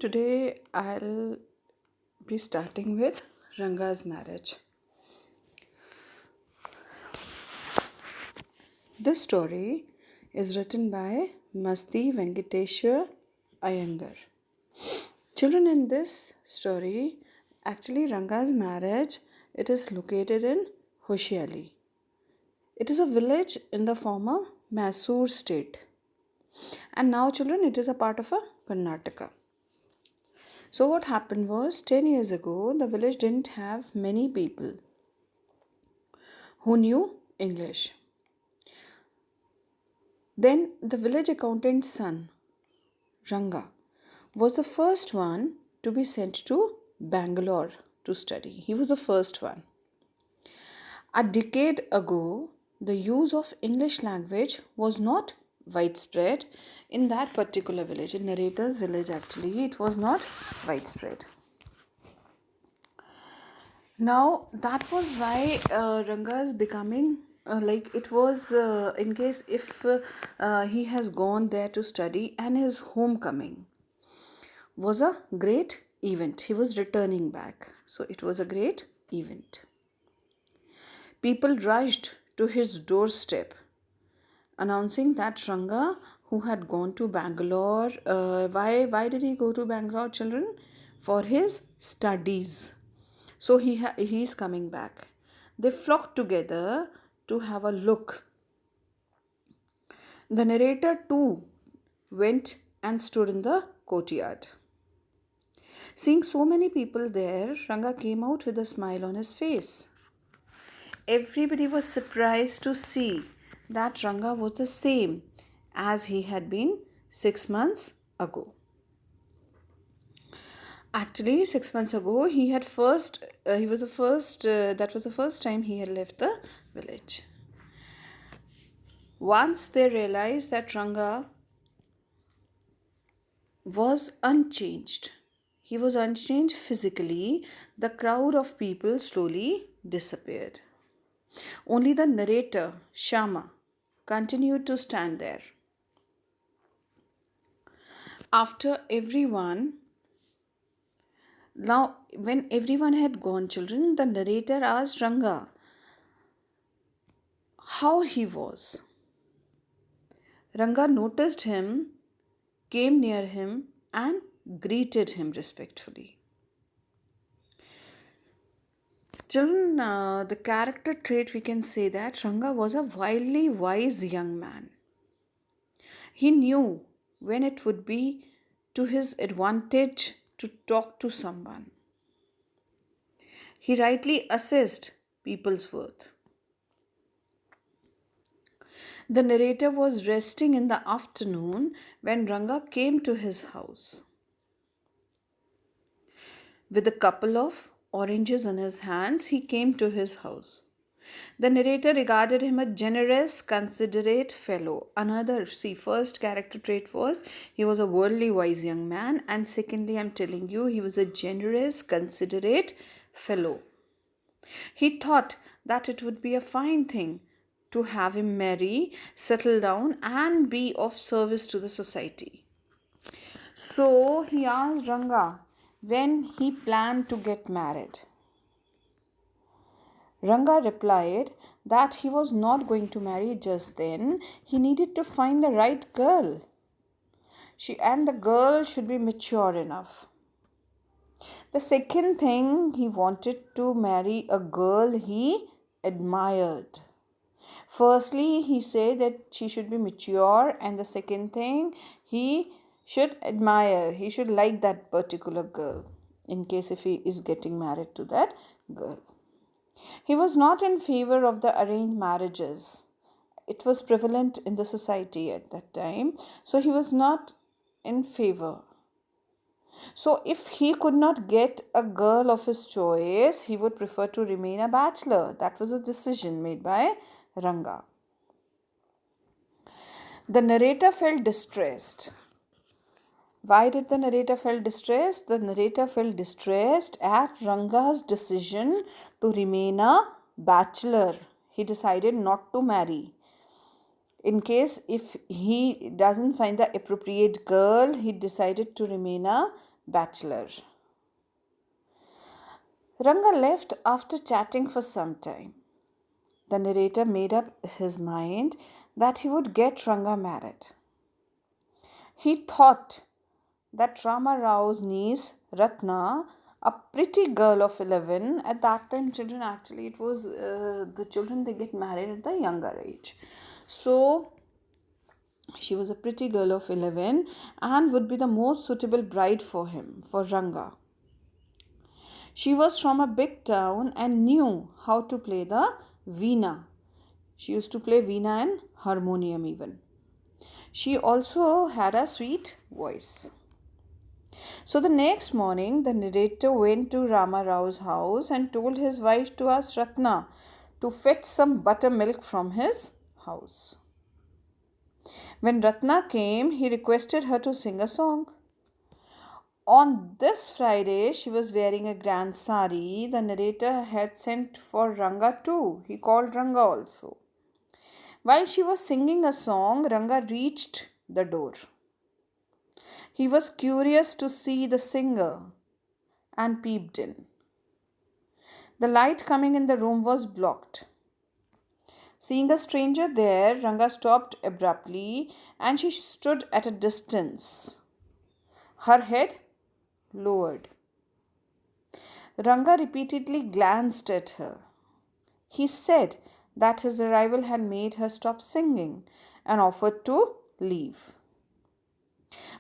Today I'll be starting with Ranga's marriage. This story is written by Masti Venkateshwar Iyengar. Children, in this story, actually Ranga's marriage, it is located in Hoshiali. It is a village in the former Mysore state. And now children, it is a part of a Karnataka. So what happened was 10 years ago, the village didn't have many people who knew English. Then the village accountant's son, Ranga, was the first one to be sent to Bangalore to study. He was the first one. A decade ago, the use of English language was not widespread in that particular village. In narrator's village, actually, it was not widespread. Now, that was why Ranga is becoming like it was in case if he has gone there to study, and his homecoming was a great event. He was returning back. So it was a great event. People rushed to his doorstep announcing that Ranga, who had gone to Bangalore, why did he go to Bangalore, children? For his studies. So he's coming back. They flocked together to have a look. The narrator too went and stood in the courtyard. Seeing so many people there, Ranga came out with a smile on his face. Everybody was surprised to see that Ranga was the same as he had been 6 months ago. Actually, 6 months ago, that was the first time he had left the village. Once they realized that Ranga was unchanged, he was unchanged physically, the crowd of people slowly disappeared. Only the narrator, Shama, continued to stand there. After everyone, now when everyone had gone, children, the narrator asked Ranga how he was. Ranga noticed him, came near him, and greeted him respectfully. Children, the character trait we can say that Ranga was a wildly wise young man. He knew when it would be to his advantage to talk to someone. He rightly assessed people's worth. The narrator was resting in the afternoon when Ranga came to his house. With a couple of oranges in his hands, he came to his house. The narrator regarded him a generous, considerate fellow. First character trait was he was a worldly wise young man, and secondly, I'm telling you, he was a generous, considerate fellow. He thought that it would be a fine thing to have him marry, settle down, and be of service to the society. So he asked Ranga when he planned to get married. Ranga replied that he was not going to marry just then. He needed to find the right girl. The girl should be mature enough. The second thing, he wanted to marry a girl he admired. Firstly, he said that she should be mature, and the second thing, he should admire, he should like that particular girl in case if he is getting married to that girl. He was not in favor of the arranged marriages. It was prevalent in the society at that time. So he was not in favor. So if he could not get a girl of his choice, he would prefer to remain a bachelor. That was a decision made by Ranga. The narrator felt distressed. Why did the narrator feel distressed? The narrator felt distressed at Ranga's decision to remain a bachelor. He decided not to marry. In case if he doesn't find the appropriate girl, he decided to remain a bachelor. Ranga left after chatting for some time. The narrator made up his mind that he would get Ranga married. He thought that Rama Rao's niece, Ratna, a pretty girl of 11, at that time, children actually, it was the children they get married at the younger age. So, she was a pretty girl of 11 and would be the most suitable bride for him, for Ranga. She was from a big town and knew how to play the veena. She used to play veena and harmonium even. She also had a sweet voice. So the next morning, the narrator went to Rama Rao's house and told his wife to ask Ratna to fetch some buttermilk from his house. When Ratna came, he requested her to sing a song. On this Friday, she was wearing a grand sari. The narrator had sent for Ranga too. He called Ranga also. While she was singing a song, Ranga reached the door. He was curious to see the singer and peeped in. The light coming in the room was blocked. Seeing a stranger there, Ranga stopped abruptly and she stood at a distance, her head lowered. Ranga repeatedly glanced at her. He said that his arrival had made her stop singing and offered to leave.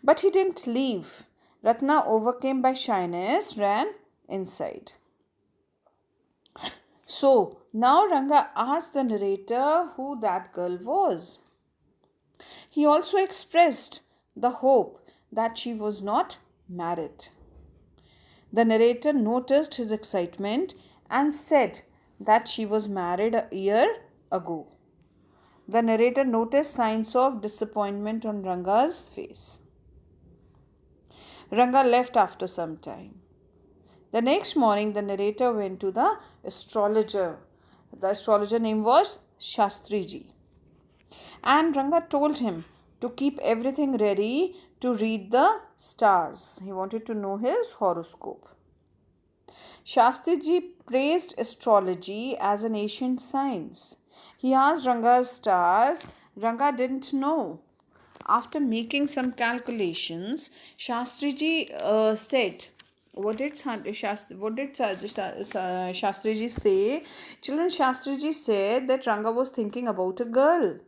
But he didn't leave. Ratna, overcome by shyness, ran inside. So, now Ranga asked the narrator who that girl was. He also expressed the hope that she was not married. The narrator noticed his excitement and said that she was married a year ago. The narrator noticed signs of disappointment on Ranga's face. Ranga left after some time. The next morning, the narrator went to the astrologer. The astrologer name was Shastriji. And Ranga told him to keep everything ready to read the stars. He wanted to know his horoscope. Shastriji praised astrology as an ancient science. He asked Ranga's stars. Ranga didn't know. After making some calculations, Shastriji said, what did Shastriji say? Children, Shastriji said that Ranga was thinking about a girl.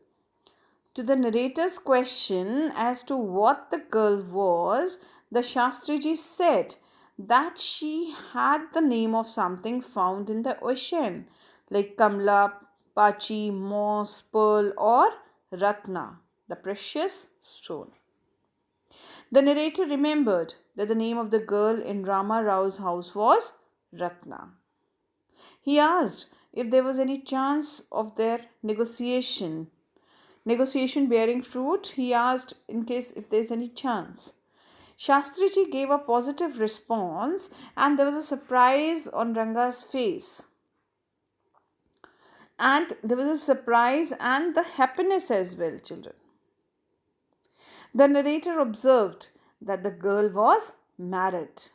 To the narrator's question as to what the girl was, the Shastriji said that she had the name of something found in the ocean, like Kamla, Pachi, Moss, Pearl, or Ratna, the precious stone. The narrator remembered that the name of the girl in Rama Rao's house was Ratna. He asked if there was any chance of their negotiation bearing fruit. He asked in case if there's any chance. Shastriji gave a positive response and there was a surprise on Ranga's face. And there was a surprise and the happiness as well, children. The narrator observed that the girl was married.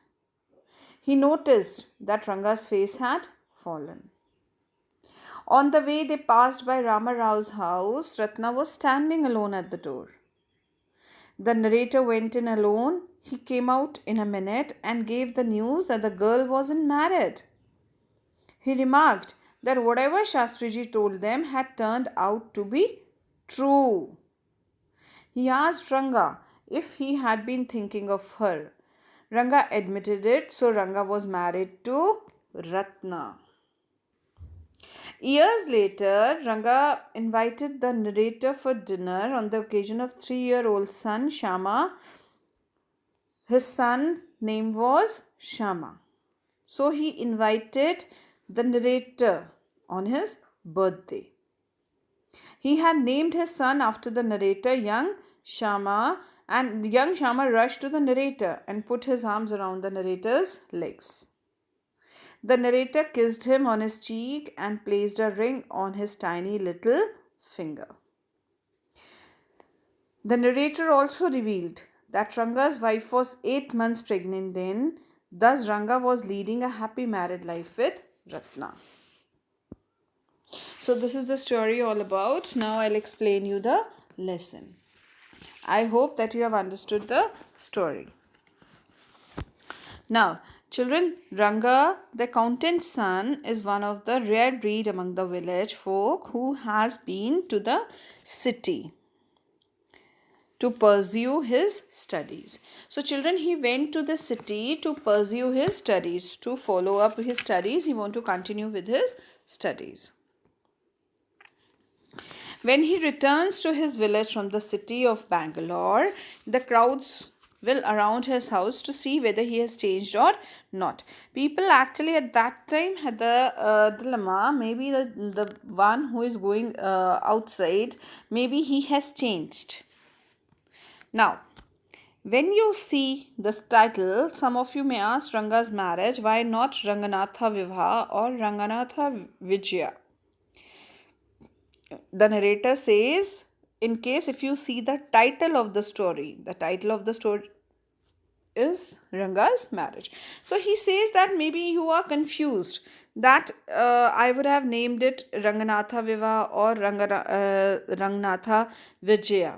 He noticed that Ranga's face had fallen. On the way they passed by Rama Rao's house, Ratna was standing alone at the door. The narrator went in alone. He came out in a minute and gave the news that the girl wasn't married. He remarked that whatever Shastriji told them had turned out to be true. He asked Ranga if he had been thinking of her. Ranga admitted it, so Ranga was married to Ratna. Years later, Ranga invited the narrator for dinner on the occasion of 3-year-old son Shama. His son name was Shama. So he invited the narrator on his birthday. He had named his son after the narrator, young Shama, and young Shama rushed to the narrator and put his arms around the narrator's legs. The narrator kissed him on his cheek and placed a ring on his tiny little finger. The narrator also revealed that Ranga's wife was 8 months pregnant then. Thus, Ranga was leading a happy married life with Ratna. So, this is the story all about. Now, I'll explain you the lesson. I hope that you have understood the story. Now, children, Ranga, the accountant's son, is one of the rare breed among the village folk who has been to the city to pursue his studies. So, children, he went to the city to pursue his studies, to follow up his studies. He want to continue with his studies. When he returns to his village from the city of Bangalore, the crowds will around his house to see whether he has changed or not. People actually at that time had the dilemma, maybe the one who is going outside, maybe he has changed. Now, when you see this title, some of you may ask Ranga's marriage, why not Ranganatha Vivaha or Ranganatha Vijaya? The narrator says, in case if you see the title of the story is Ranga's marriage. So he says that maybe you are confused, that I would have named it Ranganatha Viva or Ranganatha Vijaya.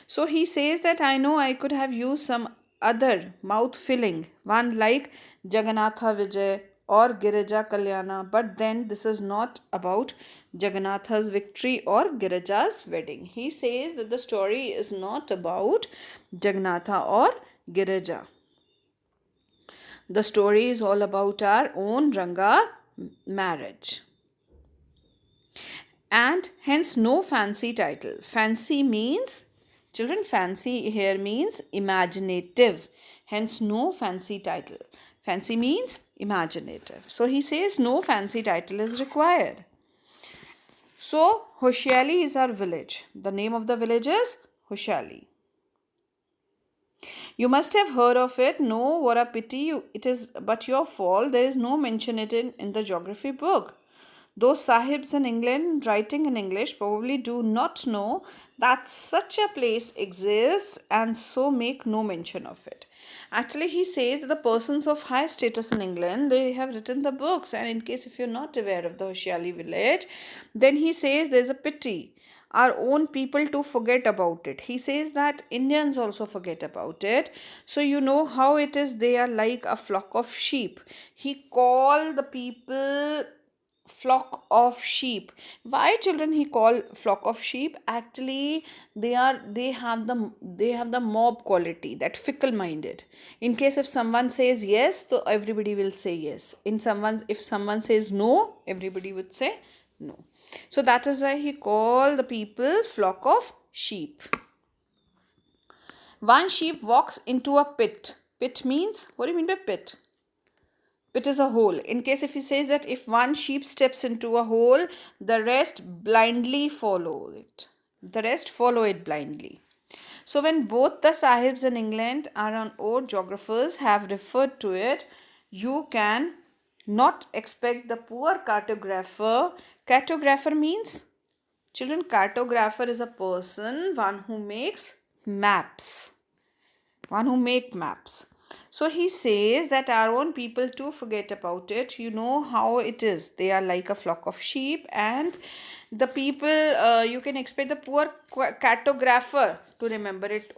So he says that I know I could have used some other mouth filling one like Jagannatha Vijay or Girija Kalyana, but then this is not about Jagannatha's victory or Girija's wedding. He says that the story is not about Jagannatha or Girija. The story is all about our own Ranga marriage. And hence no fancy title. Fancy means, children, fancy here means imaginative. Hence no fancy title. Fancy means imaginative. So he says no fancy title is required. So Hoshiali is our village. The name of the village is Hoshiali. You must have heard of it. No, what a pity. It is but your fault. There is no mention it in the geography book. Those sahibs in England writing in English probably do not know that such a place exists and so make no mention of it. Actually, he says that the persons of high status in England, they have written the books, and in case if you're not aware of the Hoshiali village, then he says there's a pity our own people to forget about it. He says that Indians also forget about it. So you know how it is, they are like a flock of sheep. He called the people flock of sheep. Why, children, he call flock of sheep? Actually, they have the mob quality, that fickle minded. In case if someone says yes, so everybody will say yes. If someone says no, everybody would say no. So that is why he called the people flock of sheep. One sheep walks into a pit. Pit means, what do you mean by pit? Pit is a hole. In case if he says that if one sheep steps into a hole, the rest blindly follow it. The rest follow it blindly. So when both the sahibs in England and our old geographers have referred to it, you can not expect the poor cartographer. Cartographer means, children, cartographer is a person, one who makes maps. One who make maps. So he says that our own people too forget about it. You know how it is. They are like a flock of sheep, and the people, you can expect the poor cartographer to remember it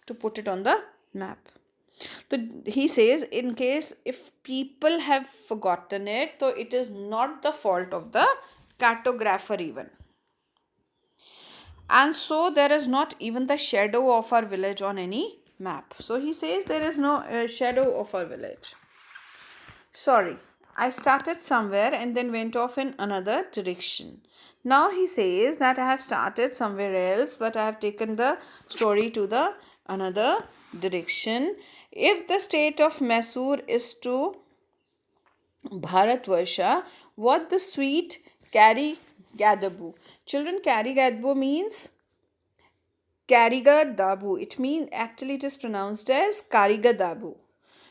to put it on the map. So he says, in case if people have forgotten it, so it is not the fault of the cartographer even. And so there is not even the shadow of our village on any map. So he says there is no shadow of our village. Sorry, I started somewhere and then went off in another direction. Now he says that I have started somewhere else, but I have taken the story to the another direction. If the state of Mysore is to Bharatvarsha, what the sweet Kari Gadabu. Children, Kari Gadabu means Kariga Dabu. It means, actually it is pronounced as Kariga Dabu.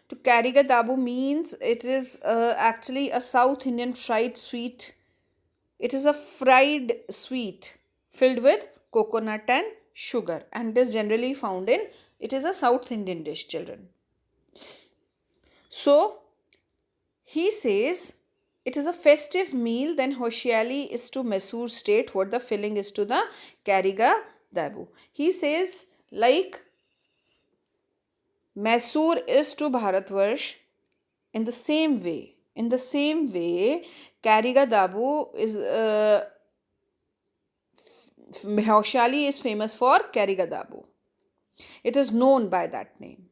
To Kariga Dabu means it is actually a South Indian fried sweet. It is a fried sweet filled with coconut and sugar, and is generally found in It is a South Indian dish, children. So he says it is a festive meal, then Hoshiali is to Mysore state what the filling is to the Kariga Dabu. He says like Mysore is to Bharatvarsh in the same way. In the same way, Kariga Dabu is Hoshiali is famous for Kariga Dabu. It is known by that name.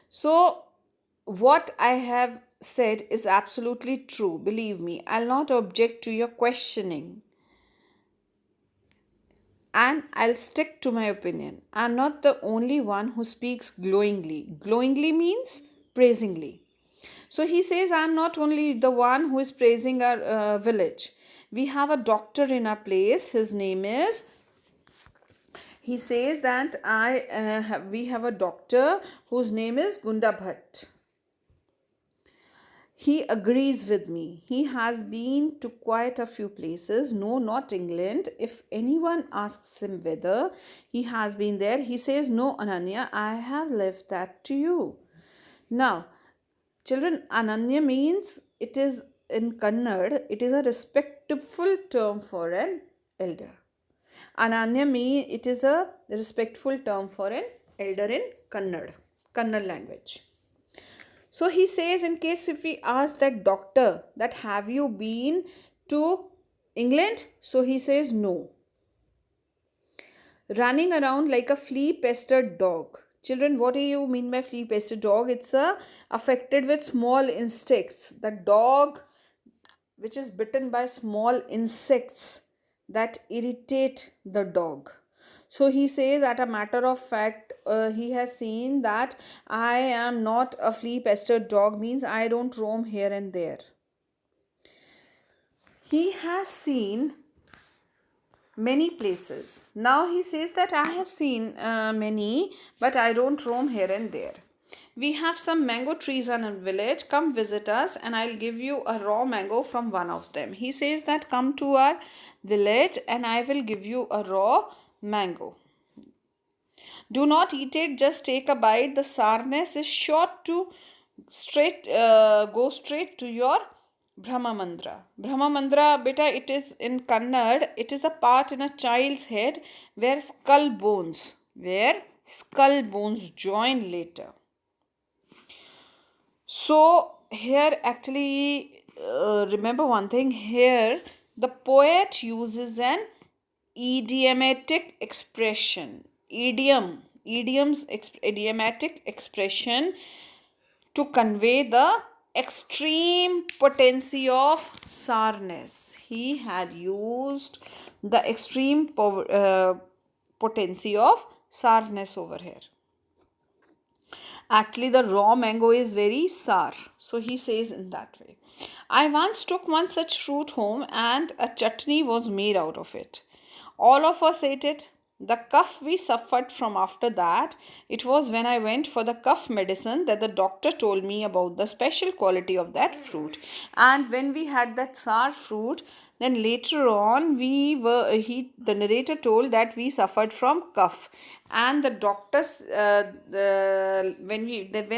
So, what I have said is absolutely true. Believe me, I'll not object to your questioning. And I'll stick to my opinion. I'm not the only one who speaks glowingly. Glowingly means praisingly. So he says, I'm not only the one who is praising our village. We have a doctor in our place. His name is, he says that we have a doctor whose name is Gunda Bhatt. He agrees with me. He has been to quite a few places. No, not England. If anyone asks him whether he has been there, he says, no, Ananya, I have left that to you. Now, children, Ananya means, it is in Kannada, it is a respectful term for an elder. Ananya means it is a respectful term for an elder in Kannada language. So he says, in case if we ask that doctor that have you been to England? So he says no. Running around like a flea pestered dog. Children, what do you mean by flea pestered dog? It's affected with small insects. The dog which is bitten by small insects that irritate the dog. So he says, at a matter of fact, he has seen that I am not a flea pestered dog, means I don't roam here and there. He has seen many places. Now he says that I have seen many, but I don't roam here and there. We have some mango trees in a village. Come visit us and I'll give you a raw mango from one of them. He says that come to our village and I will give you a raw mango. Do not eat it, just take a bite. The sourness is sure to go straight to your Brahma Mandra. Brahma Mandra, beta, it is in Kannada, it is the part in a child's head where skull bones join later. So here actually, remember one thing, here the poet uses an idiomatic expression. Idiomatic expression to convey the extreme potency of sourness. He had used the extreme potency of sourness over here. Actually, the raw mango is very sour. So he says in that way. I once took one such fruit home and a chutney was made out of it. All of us ate it. The cough we suffered from after that, it was when I went for the cough medicine that the doctor told me about the special quality of that fruit. And when we had that sour fruit, then later on the narrator told that we suffered from cough. And the doctors, when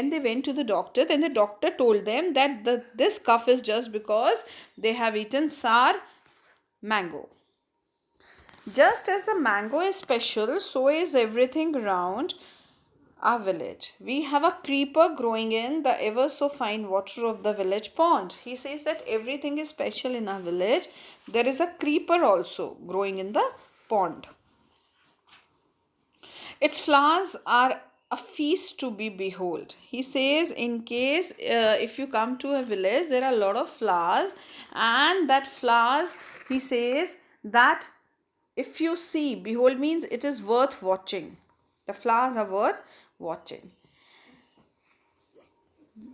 they went to the doctor, then the doctor told them that this cough is just because they have eaten sour mango. Just as the mango is special, so is everything around our village. We have a creeper growing in the ever so fine water of the village pond. He says that everything is special in our village. There is a creeper also growing in the pond. Its flowers are a feast to be behold. He says, in case if you come to a village, there are a lot of flowers, and that flowers, he says that if you see, behold means it is worth watching. The flowers are worth watching.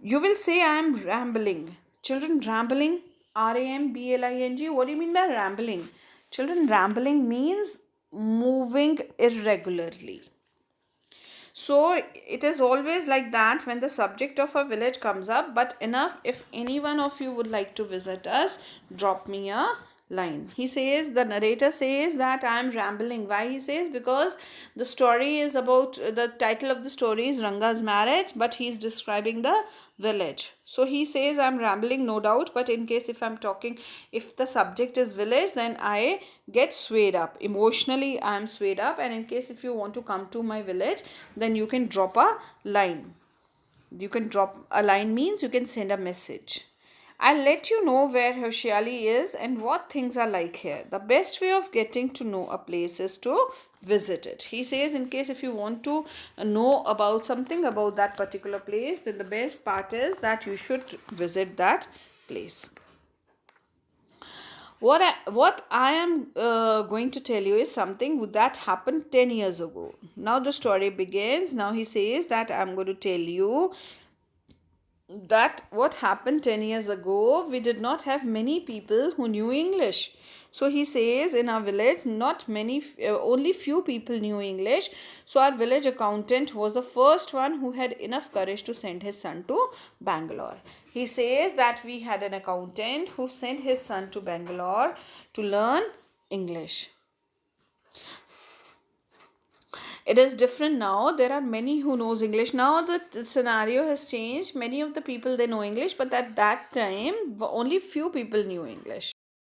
You will say I am rambling. Children, rambling, R-A-M-B-L-I-N-G. What do you mean by rambling? Children, rambling means moving irregularly. So it is always like that when the subject of a village comes up. But enough, if any one of you would like to visit us, drop me a line. He says, the narrator says that I am rambling. Why he says? Because the story is about, the title of the story is Ranga's marriage, but he's describing the village. So he says I'm rambling, no doubt, but in case if I'm talking, if the subject is village, then I get swayed up. Emotionally, I'm swayed up, and in case if you want to come to my village, then you can drop a line. You can drop a line means you can send a message. I'll let you know where Hoshiali is and what things are like here. The best way of getting to know a place is to visit it. He says, in case if you want to know about something about that particular place, then the best part is that you should visit that place. What I am going to tell you is something that happened 10 years ago. Now the story begins. Now he says that I'm going to tell you that what happened 10 years ago, we did not have many people who knew English. So he says, in our village, not many, only few people knew English. So our village accountant was the first one who had enough courage to send his son to Bangalore. He says that we had an accountant who sent his son to Bangalore to learn English. It is different now. There are many who knows English. Now the scenario has changed. Many of the people, they know English, but at that time only few people knew English.